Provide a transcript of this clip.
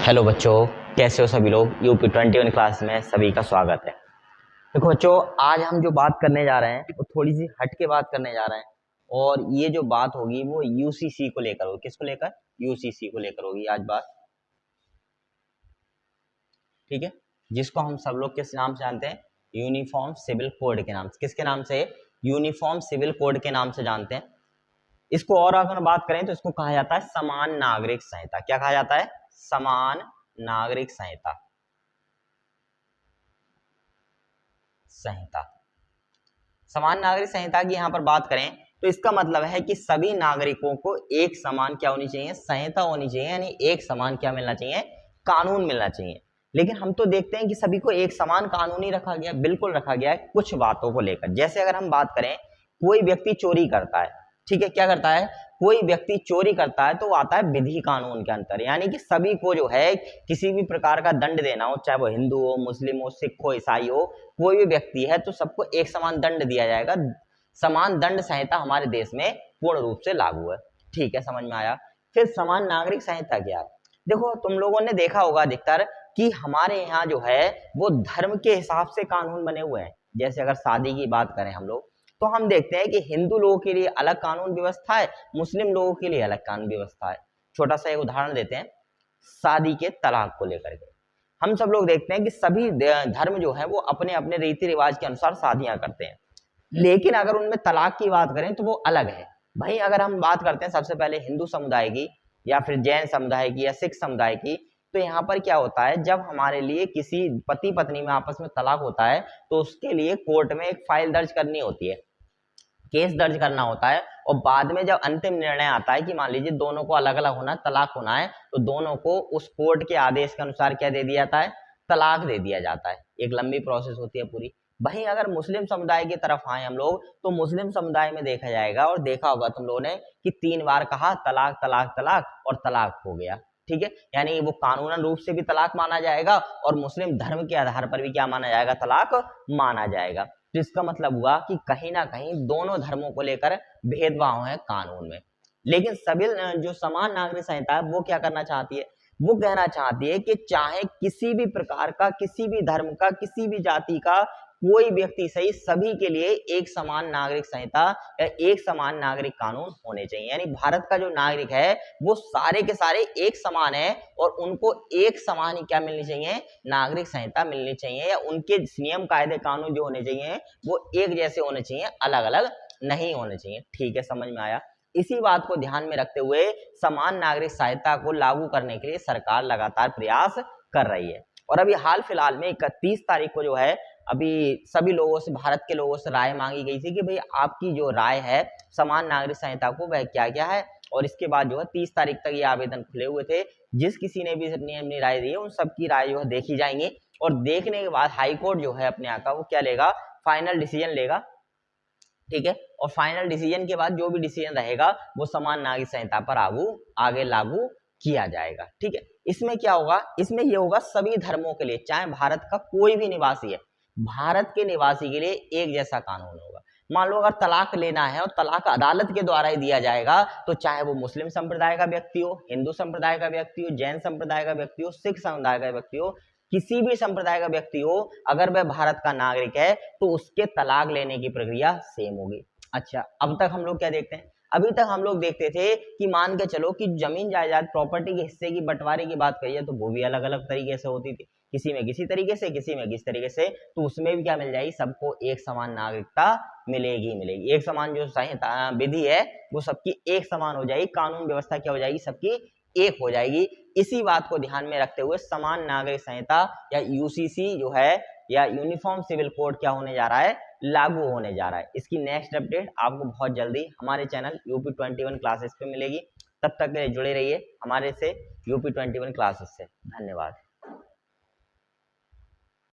Hello बच्चों, कैसे हो सभी लोग। यूपी 21 क्लास में सभी का स्वागत है। देखो बच्चों, आज हम जो बात करने जा रहे हैं वो थोड़ी सी हट के बात करने जा रहे हैं और ये जो बात होगी वो यूसीसी को लेकर होगी। किसको लेकर? यूसीसी को लेकर होगी आज बात, ठीक है। जिसको हम सब लोग किस नाम से जानते हैं? यूनिफॉर्म सिविल कोड के नाम से। किसके नाम से? यूनिफॉर्म सिविल कोड के नाम से जानते हैं। इसको और अगर बात करें तो इसको कहा जाता है समान नागरिक संहिता। क्या कहा जाता है? समान नागरिक संहिता। समान नागरिक संहिता की यहाँ पर बात करें तो इसका मतलब है कि सभी नागरिकों को एक समान क्या होनी चाहिए? संहिता होनी चाहिए, यानी एक समान क्या मिलना चाहिए? कानून मिलना चाहिए। लेकिन हम तो देखते हैं कि सभी को एक समान कानून ही रखा गया। बिल्कुल रखा गया है कुछ बातों को लेकर। जैसे अगर हम बात करें, कोई व्यक्ति चोरी करता है, ठीक है, क्या करता है? कोई व्यक्ति चोरी करता है तो वो आता है विधि कानून के अंतर, यानी कि सभी को जो है किसी भी प्रकार का दंड देना हो, चाहे वो हिंदू हो, मुस्लिम हो, सिख हो, ईसाई हो, कोई भी व्यक्ति है तो सबको एक समान दंड दिया जाएगा। समान दंड संहिता हमारे देश में पूर्ण रूप से लागू है। ठीक है, समझ में आया। फिर समान नागरिक संहिता क्या है? देखो, तुम लोगों ने देखा होगा अधिकतर कि हमारे यहाँ जो है वो धर्म के हिसाब से कानून बने हुए हैं। जैसे अगर शादी की बात करें हम लोग, तो हम देखते हैं कि हिंदू लोगों के लिए अलग कानून व्यवस्था है, मुस्लिम लोगों के लिए अलग कानून व्यवस्था है। छोटा सा एक उदाहरण देते हैं शादी के तलाक को लेकर के। हम सब लोग देखते हैं कि सभी धर्म जो है वो अपने अपने रीति रिवाज के अनुसार शादियां करते हैं, लेकिन अगर उनमें तलाक की बात करें तो वो अलग है। भाई, अगर हम बात करते हैं सबसे पहले हिंदू समुदाय की, या फिर जैन समुदाय की, या सिख समुदाय की, तो यहाँ पर क्या होता है, जब हमारे लिए किसी पति पत्नी में आपस में तलाक होता है तो उसके लिए कोर्ट में एक फाइल दर्ज करनी होती है, केस दर्ज करना होता है। और बाद में जब अंतिम निर्णय आता है कि मान लीजिए दोनों को अलग अलग होना, तलाक होना है, तो दोनों को उस कोर्ट के आदेश के अनुसार क्या दे दिया जाता है? तलाक दे दिया जाता है। एक लंबी प्रोसेस होती है पूरी। वहीं अगर मुस्लिम समुदाय की तरफ आए हम लोग, तो मुस्लिम समुदाय में देखा जाएगा, और देखा होगा तुम लोगों ने, कि 3 बार कहा तलाक तलाक तलाक और तलाक हो गया। ठीक है, यानी वो कानूनन रूप से भी तलाक माना जाएगा और मुस्लिम धर्म के आधार पर भी क्या माना जाएगा? तलाक माना जाएगा। तो इसका मतलब हुआ कि कहीं ना कहीं दोनों धर्मों को लेकर भेदभाव है कानून में। लेकिन सभी जो समान नागरिक संहिता है वो क्या करना चाहती है? वो कहना चाहती है कि चाहे किसी भी प्रकार का, किसी भी धर्म का, किसी भी जाति का कोई व्यक्ति सही, सभी के लिए एक समान नागरिक संहिता या एक समान नागरिक कानून होने चाहिए। यानी भारत का जो नागरिक है वो सारे के सारे एक समान है और उनको एक समान ही क्या मिलनी चाहिए? नागरिक संहिता मिलनी चाहिए, या उनके नियम कायदे कानून जो होने चाहिए वो एक जैसे होने चाहिए, अलग अलग नहीं होने चाहिए। ठीक है, समझ में आया। इसी बात को ध्यान में रखते हुए समान नागरिक संहिता को लागू करने के लिए सरकार लगातार प्रयास कर रही है। और अभी हाल फिलहाल में 31 तारीख को जो है, अभी सभी लोगों से, भारत के लोगों से राय मांगी गई थी कि भाई आपकी जो राय है समान नागरिक संहिता को, वह क्या क्या है। और इसके बाद जो है 30 तारीख तक ये आवेदन खुले हुए थे। जिस किसी ने भी अपनी राय दी है उन सबकी राय जो है देखी जाएंगी, और देखने के बाद हाईकोर्ट जो है अपने यहाँ का वो क्या लेगा? फाइनल डिसीजन लेगा। ठीक है, और फाइनल डिसीजन के बाद जो भी डिसीजन रहेगा वो समान नागरिक संहिता पर आगे लागू किया जाएगा। ठीक है, इसमें क्या होगा? इसमें ये होगा सभी धर्मों के लिए, चाहे भारत का कोई भी निवासी है, भारत के निवासी के लिए एक जैसा कानून होगा। मान लो अगर तलाक लेना है और तलाक अदालत के द्वारा ही दिया जाएगा, तो चाहे वो मुस्लिम संप्रदाय का व्यक्ति हो, हिंदू संप्रदाय का व्यक्ति हो, जैन संप्रदाय का व्यक्ति हो, सिख समुदाय का व्यक्ति हो, किसी भी संप्रदाय का व्यक्ति हो, अगर वह भारत का नागरिक है तो उसके तलाक लेने की प्रक्रिया सेम होगी। अच्छा, अब तक हम लोग क्या देखते हैं? अभी तक हम लोग देखते थे कि मान के चलो कि जमीन जायदाद, प्रॉपर्टी के हिस्से की बंटवारे की बात करिए तो वो भी अलग अलग तरीके से होती थी, किसी में किसी तरीके से, किसी में किस तरीके से। तो उसमें भी क्या मिल जाएगी? सबको एक समान नागरिकता मिलेगी मिलेगी। एक समान जो संहिता विधि है वो सबकी एक समान हो जाएगी, कानून व्यवस्था क्या हो जाएगी? सबकी एक हो जाएगी। इसी बात को ध्यान में रखते हुए समान नागरिक संहिता या यूसीसी जो है, या यूनिफॉर्म सिविल कोड क्या होने जा रहा है? लागू होने जा रहा है। इसकी नेक्स्ट अपडेट आपको बहुत जल्दी हमारे चैनल यूपी 21 क्लासेस पे मिलेगी। तब तक के लिए जुड़े रहिए हमारे से यूपी 21 क्लासेस से। धन्यवाद।